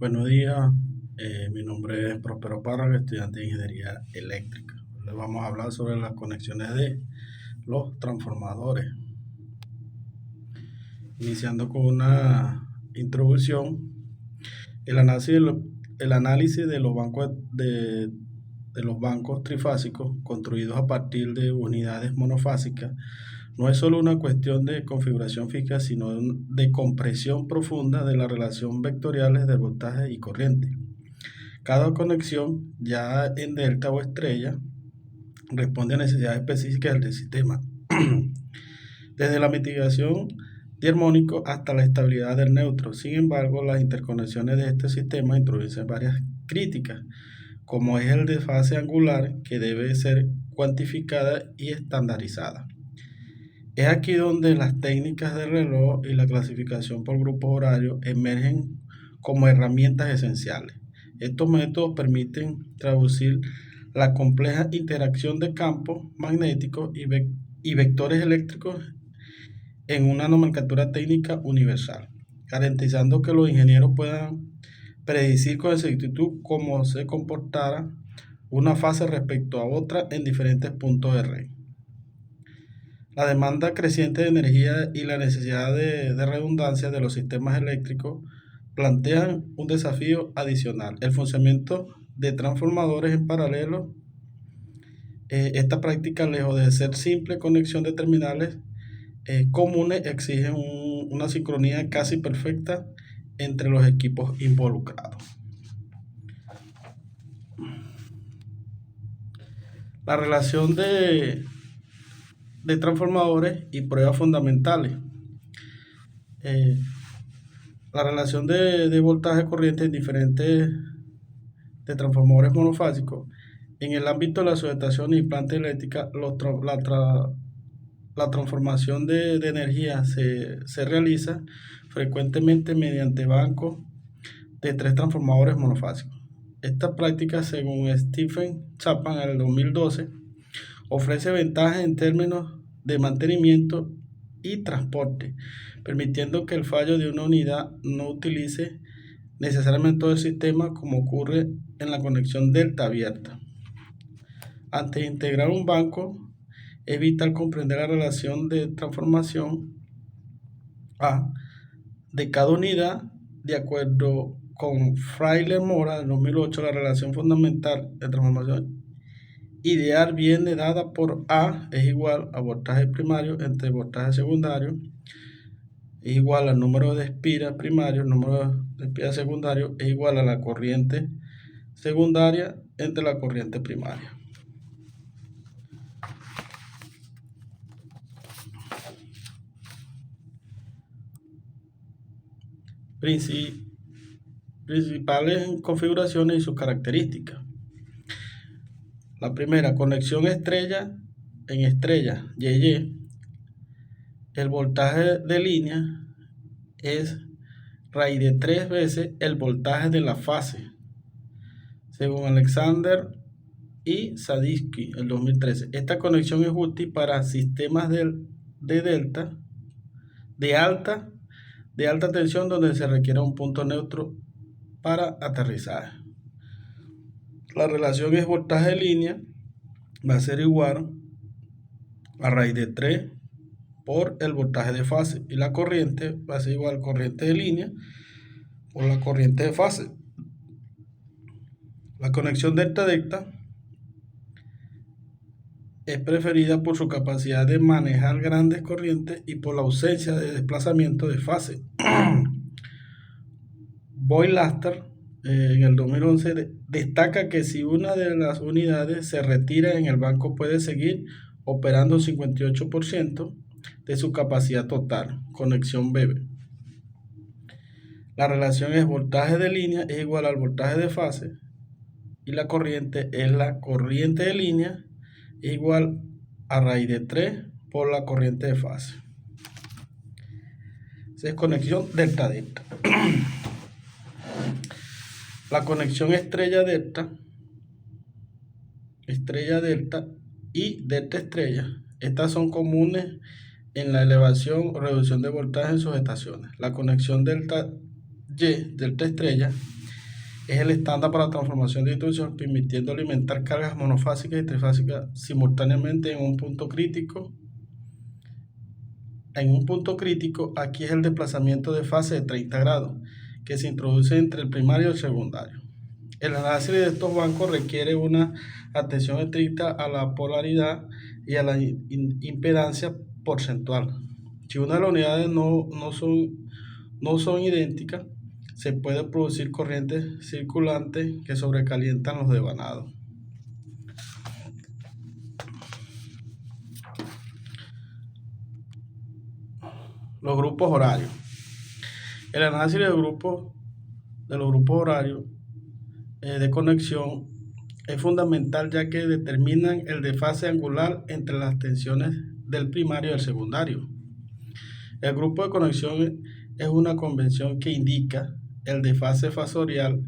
Buenos días, mi nombre es Próspero Párraga, estudiante de Ingeniería Eléctrica. Les vamos a hablar sobre las conexiones de los transformadores. Iniciando con una introducción, el análisis de los de los bancos trifásicos construidos a partir de unidades monofásicas no es solo una cuestión de configuración fija, sino de compresión profunda de la relación vectoriales de voltaje y corriente. Cada conexión, ya en delta o estrella, responde a necesidades específicas del sistema, desde la mitigación de armónico hasta la estabilidad del neutro. Sin embargo, las interconexiones de este sistema introducen varias críticas, como es el desfase angular, que debe ser cuantificada y estandarizada. Es aquí donde las técnicas de reloj y la clasificación por grupos horarios emergen como herramientas esenciales. Estos métodos permiten traducir la compleja interacción de campos magnéticos y vectores eléctricos en una nomenclatura técnica universal, garantizando que los ingenieros puedan predecir con exactitud cómo se comportará una fase respecto a otra en diferentes puntos de red. La demanda creciente de energía y la necesidad de redundancia de los sistemas eléctricos plantean un desafío adicional: el funcionamiento de transformadores en paralelo. Esta práctica, lejos de ser simple conexión de terminales comunes, exige una sincronía casi perfecta entre los equipos involucrados. La relación de transformadores y pruebas fundamentales. La relación de voltaje corriente en diferentes de transformadores monofásicos. En el ámbito de la sujetación y planta eléctrica, la transformación de energía se realiza frecuentemente mediante bancos de tres transformadores monofásicos. Esta práctica, según Stephen Chapman en el 2012, ofrece ventajas en términos de mantenimiento y transporte, permitiendo que el fallo de una unidad no utilice necesariamente todo el sistema, como ocurre en la conexión delta abierta. Antes de integrar un banco, es vital comprender la relación de transformación A de cada unidad. De acuerdo con Fraile Mora en 2008, la relación fundamental de transformación ideal viene dada por A es igual a voltaje primario entre voltaje secundario, es igual al número de espiras primarios, número de espiras secundarios, es igual a la corriente secundaria entre la corriente primaria. Principales configuraciones y sus características. La primera, conexión estrella en estrella, YY. El voltaje de línea es raíz de 3 veces el voltaje de la fase, según Alexander y Sadisky, el 2013. Esta conexión es útil para sistemas de delta, de alta tensión, donde se requiere un punto neutro para aterrizaje. La relación es voltaje de línea va a ser igual a raíz de 3 por el voltaje de fase, y la corriente va a ser igual a corriente de línea por la corriente de fase. La conexión delta-delta es preferida por su capacidad de manejar grandes corrientes y por la ausencia de desplazamiento de fase. Boy-Laster en el 2011 destaca que si una de las unidades se retira en el banco, puede seguir operando 58% de su capacidad total. Conexión BB. La relación es voltaje de línea es igual al voltaje de fase, y la corriente es la corriente de línea es igual a raíz de 3 por la corriente de fase. Esa es conexión delta-delta. La conexión estrella-delta y delta-estrella, estas son comunes en la elevación o reducción de voltaje en sujetaciones. La conexión delta-Y, delta-estrella, Es el estándar para la transformación de distribución, permitiendo alimentar cargas monofásicas y trifásicas simultáneamente en un punto crítico. En un punto crítico, aquí es el desplazamiento de fase de 30 grados, que se introduce entre el primario y el secundario. El análisis de estos bancos requiere una atención estricta a la polaridad y a la impedancia porcentual. Si una de las unidades no son idénticas, se puede producir corrientes circulantes que sobrecalientan los devanados. Los grupos horarios. El análisis de los grupos horarios de conexión es fundamental, ya que determinan el desfase angular entre las tensiones del primario y el secundario. El grupo de conexión es una convención que indica el desfase fasorial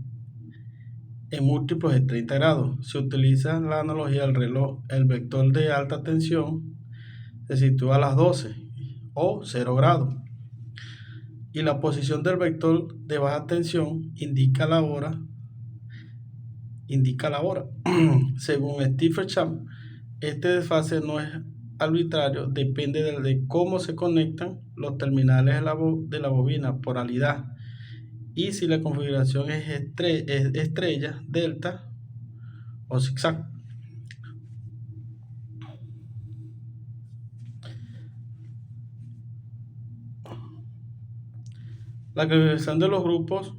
en múltiplos de 30 grados. Se utiliza la analogía del reloj. El vector de alta tensión se sitúa a las 12 o 0 grados. Y la posición del vector de baja tensión indica la hora. Según Stephen Champ, este desfase no es arbitrario, depende de cómo se conectan los terminales de la bobina, polaridad, y si la configuración es estrella, delta o zigzag. La clasificación de los grupos,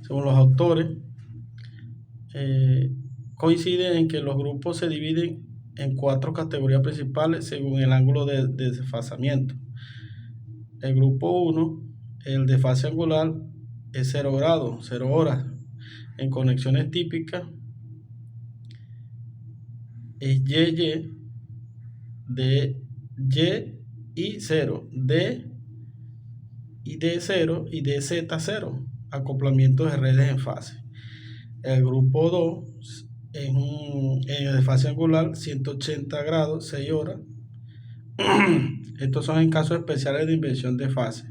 según los autores, coincide en que los grupos se dividen en 4 categorías principales según el ángulo de desfasamiento. El grupo 1, el desfase angular es 0 grados, 0 horas. En conexiones típicas es YY, DY y 0, D y D0 y DZ0, acoplamientos de redes en fase. El grupo 2 en el desfase angular 180 grados, 6 horas. Estos son en casos especiales de inversión de fase.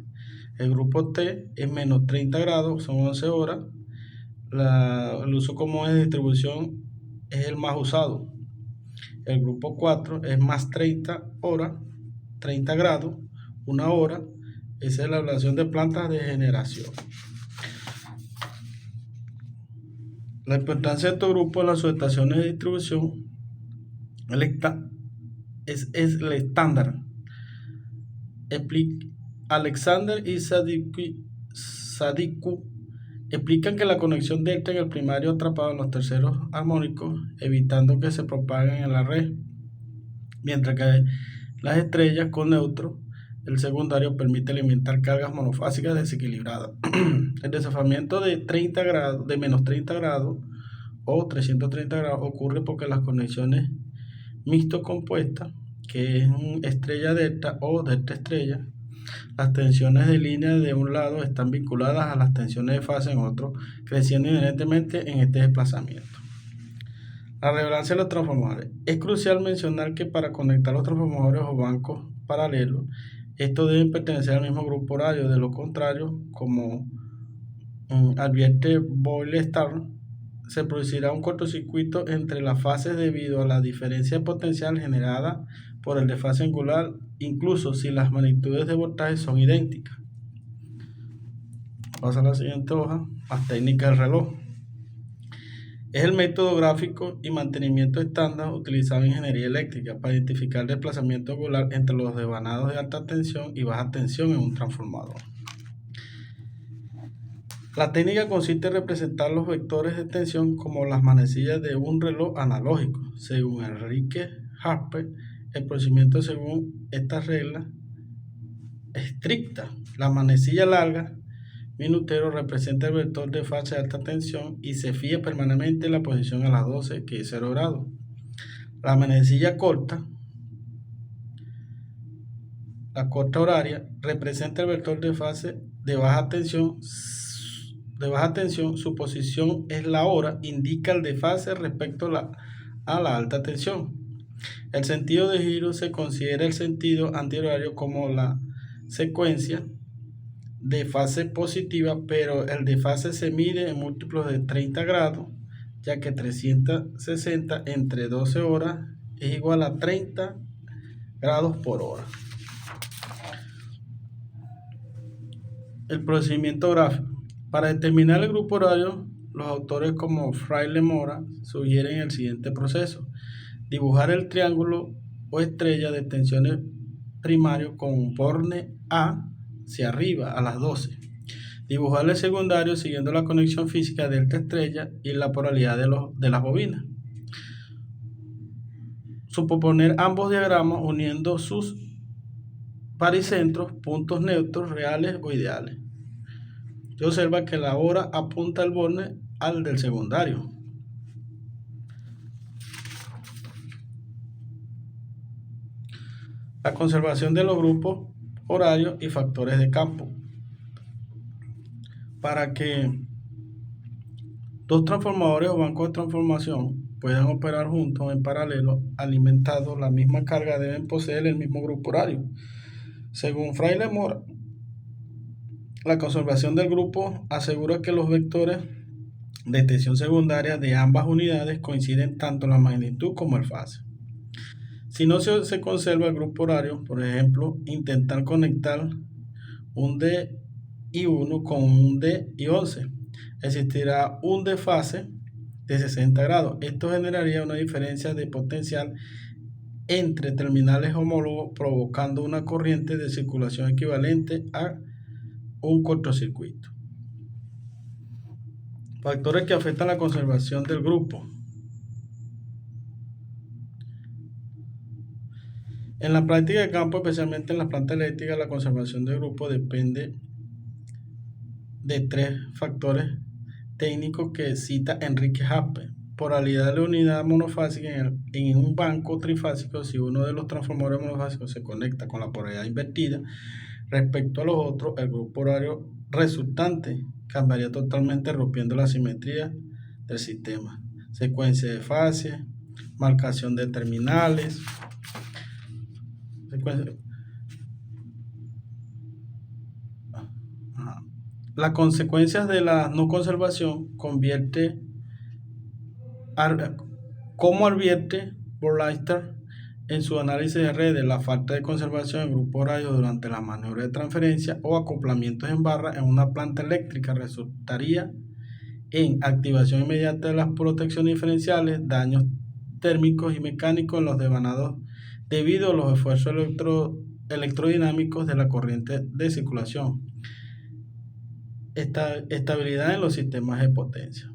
El grupo T es menos 30 grados, son 11 horas. El uso común de distribución es el más usado. El grupo 4 es más 30 horas, 30 grados, 1 hora. Esa es la evaluación de plantas de generación. La importancia de estos grupos en las subestaciones de distribución es el estándar. Alexander y Sadiku explican que la conexión delta en el primario atrapado en los terceros armónicos, evitando que se propaguen en la red, mientras que las estrellas con neutro, el secundario, permite alimentar cargas monofásicas desequilibradas. El desafamiento de 30 grados, de menos 30 grados o 330 grados ocurre porque las conexiones mixto compuestas, que es estrella delta o delta estrella, las tensiones de línea de un lado están vinculadas a las tensiones de fase en otro, creciendo inherentemente en este desplazamiento. La relevancia de los transformadores. Es crucial mencionar que para conectar los transformadores o bancos paralelos, estos deben pertenecer al mismo grupo horario. De lo contrario, como advierte Boyle-Starr, se producirá un cortocircuito entre las fases debido a la diferencia potencial generada por el desfase angular, incluso si las magnitudes de voltaje son idénticas. Pasa a la siguiente hoja, las técnicas del reloj. Es el método gráfico y mantenimiento estándar utilizado en ingeniería eléctrica para identificar el desplazamiento angular entre los devanados de alta tensión y baja tensión en un transformador. La técnica consiste en representar los vectores de tensión como las manecillas de un reloj analógico. Según Enrique Harper, el procedimiento según esta regla estricta. La manecilla larga, minutero, representa el vector de fase de alta tensión y se fija permanentemente en la posición a las 12, que es 0 grados. La manecilla corta, la corta horaria, representa el vector de fase de baja tensión. Su posición es la hora, indica el desfase respecto a la alta tensión. El sentido de giro se considera el sentido antihorario como la secuencia de fase positiva, pero el desfase se mide en múltiplos de 30 grados, ya que 360 entre 12 horas es igual a 30 grados por hora. El procedimiento gráfico. Para determinar el grupo horario, los autores como Fraile Mora sugieren el siguiente proceso: dibujar el triángulo o estrella de tensiones primario con borne A hacia arriba a las 12. Dibujar el secundario siguiendo la conexión física delta estrella y la polaridad de las bobinas. Superponer ambos diagramas uniendo sus paricentros, puntos neutros, reales o ideales. Se observa que la hora apunta el borne al del secundario. La conservación de los grupos horarios y factores de campo. Para que dos transformadores o bancos de transformación puedan operar juntos en paralelo, alimentados la misma carga, deben poseer el mismo grupo horario. Según Fraile Mora, la conservación del grupo asegura que los vectores de tensión secundaria de ambas unidades coinciden tanto en la magnitud como el fase. Si no se conserva el grupo horario, por ejemplo, intentar conectar un D-I1 con un D-I11, existirá un desfase de 60 grados. Esto generaría una diferencia de potencial entre terminales homólogos, provocando una corriente de circulación equivalente a un cortocircuito. Factores que afectan la conservación del grupo. En la práctica de campo, especialmente en las plantas eléctricas, la conservación del grupo depende de tres factores técnicos que cita Enrique Jaspe. Polaridad de la unidad monofásica en un banco trifásico. Si uno de los transformadores monofásicos se conecta con la polaridad invertida respecto a los otros, el grupo horario resultante cambiaría totalmente, rompiendo la simetría del sistema. Secuencia de fases, marcación de terminales. Las consecuencias de la no conservación como advierte Burleister en su análisis de redes, la falta de conservación en grupo horario durante la maniobra de transferencia o acoplamientos en barra en una planta eléctrica resultaría en activación inmediata de las protecciones diferenciales, daños térmicos y mecánicos en los devanados debido a los esfuerzos electrodinámicos de la corriente de circulación. Estabilidad en los sistemas de potencia.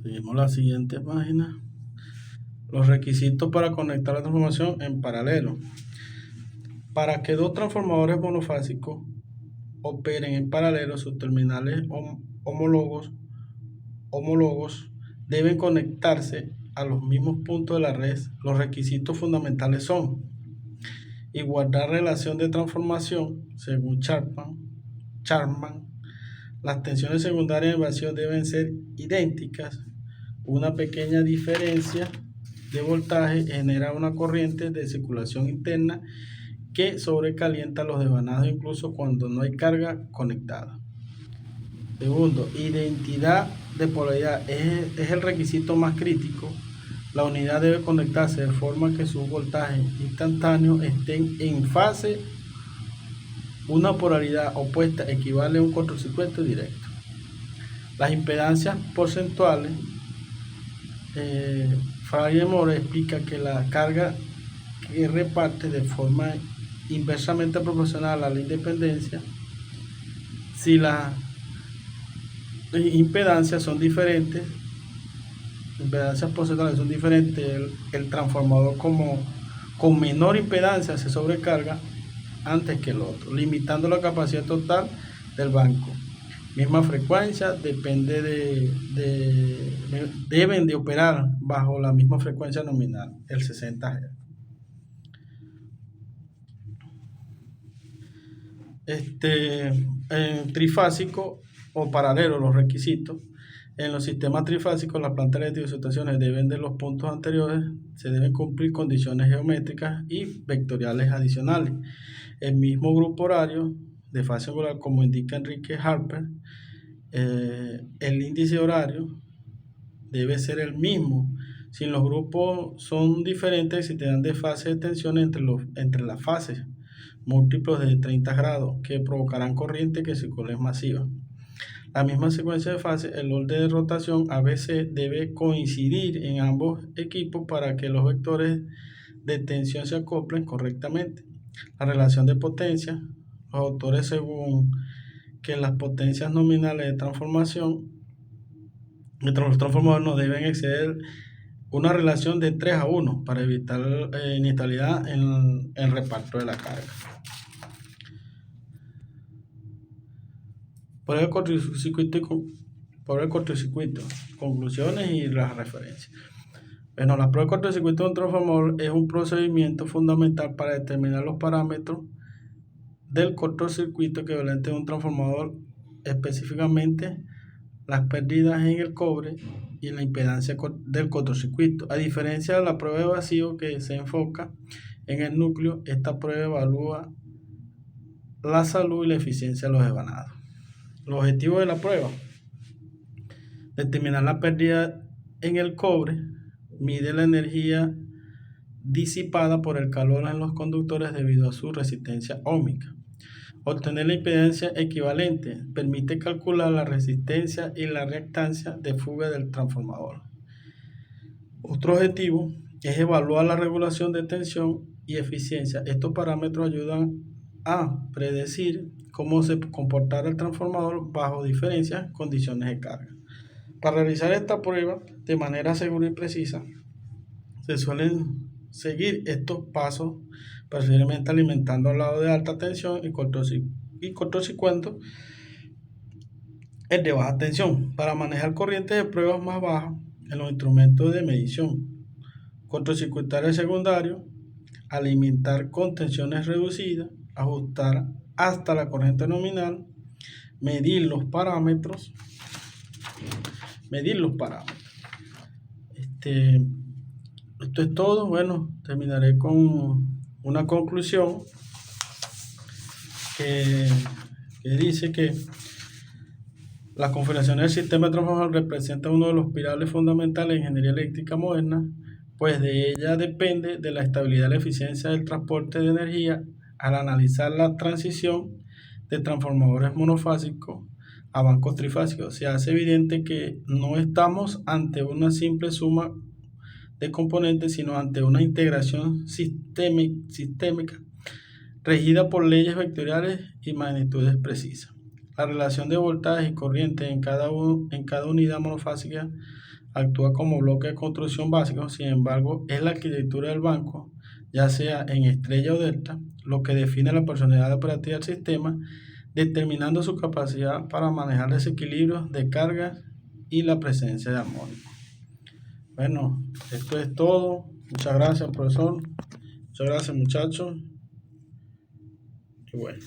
Seguimos la siguiente página. Los requisitos para conectar la transformación en paralelo. Para que dos transformadores monofásicos operen en paralelo, sus terminales homólogos deben conectarse a los mismos puntos de la red. Los requisitos fundamentales son: igualdad relación de transformación, según Chapman. Las tensiones secundarias en vacío deben ser idénticas. Una pequeña diferencia de voltaje genera una corriente de circulación interna que sobrecalienta los devanados incluso cuando no hay carga conectada. Segundo, identidad de polaridad es el requisito más crítico. La unidad debe conectarse de forma que sus voltajes instantáneos estén en fase. Una polaridad opuesta equivale a un cortocircuito directo. Las impedancias porcentuales. Fraile Mora explica que la carga que reparte de forma inversamente proporcional a la independencia. Si las impedancias son diferentes, impedancias porcentuales son diferentes, el transformador con menor impedancia se sobrecarga antes que el otro, limitando la capacidad total del banco. Misma frecuencia, deben de operar bajo la misma frecuencia nominal, el 60 Hz. Trifásico o paralelo, los requisitos. En los sistemas trifásicos, las plantas eléctricas y subestaciones deben de los puntos anteriores, se deben cumplir condiciones geométricas y vectoriales adicionales. el mismo grupo horario de fase angular, como indica Enrique Harper, el índice horario debe ser el mismo. Si los grupos son diferentes, existirán desfases de tensión entre las fases, múltiplos de 30 grados, que provocarán corriente que circule masiva. La misma secuencia de fases, el orden de rotación ABC debe coincidir en ambos equipos para que los vectores de tensión se acoplen correctamente. La relación de potencia, los autores según que las potencias nominales de transformación los transformadores no deben exceder una relación de 3 a 1 para evitar inestabilidad en el reparto de la carga. Por el cortocircuito, conclusiones y las referencias. Bueno, la prueba de cortocircuito de un transformador es un procedimiento fundamental para determinar los parámetros del cortocircuito equivalente de un transformador, específicamente las pérdidas en el cobre y la impedancia del cortocircuito. A diferencia de la prueba de vacío que se enfoca en el núcleo, esta prueba evalúa la salud y la eficiencia de los devanados. Los objetivos de la prueba: determinar la pérdida en el cobre, mide la energía disipada por el calor en los conductores debido a su resistencia óhmica. Obtener la impedancia equivalente, permite calcular la resistencia y la reactancia de fuga del transformador. Otro objetivo es evaluar la regulación de tensión y eficiencia. Estos parámetros ayudan a predecir cómo se comportará el transformador bajo diferentes condiciones de carga. Para realizar esta prueba de manera segura y precisa, se suelen seguir estos pasos, preferiblemente alimentando al lado de alta tensión y cortocircuito el de baja tensión, para manejar corrientes de pruebas más bajas en los instrumentos de medición. Cortocircuitar el secundario, alimentar con tensiones reducidas, ajustar hasta la corriente nominal, medir los parámetros. Esto es todo. Bueno, terminaré con una conclusión que dice que la configuración del sistema de transformador representa uno de los pilares fundamentales de la ingeniería eléctrica moderna, pues de ella depende de la estabilidad y la eficiencia del transporte de energía. Al analizar la transición de transformadores monofásicos a bancos trifásicos, se hace evidente que no estamos ante una simple suma de componentes, sino ante una integración sistémica regida por leyes vectoriales y magnitudes precisas. La relación de voltaje y corriente en cada unidad monofásica actúa como bloque de construcción básico. Sin embargo, es la arquitectura del banco, ya sea en estrella o delta, lo que define la personalidad operativa del sistema, determinando su capacidad para manejar desequilibrios de carga y la presencia de armónicos. Bueno, esto es todo. Muchas gracias, profesor. Muchas gracias, muchachos. Y bueno.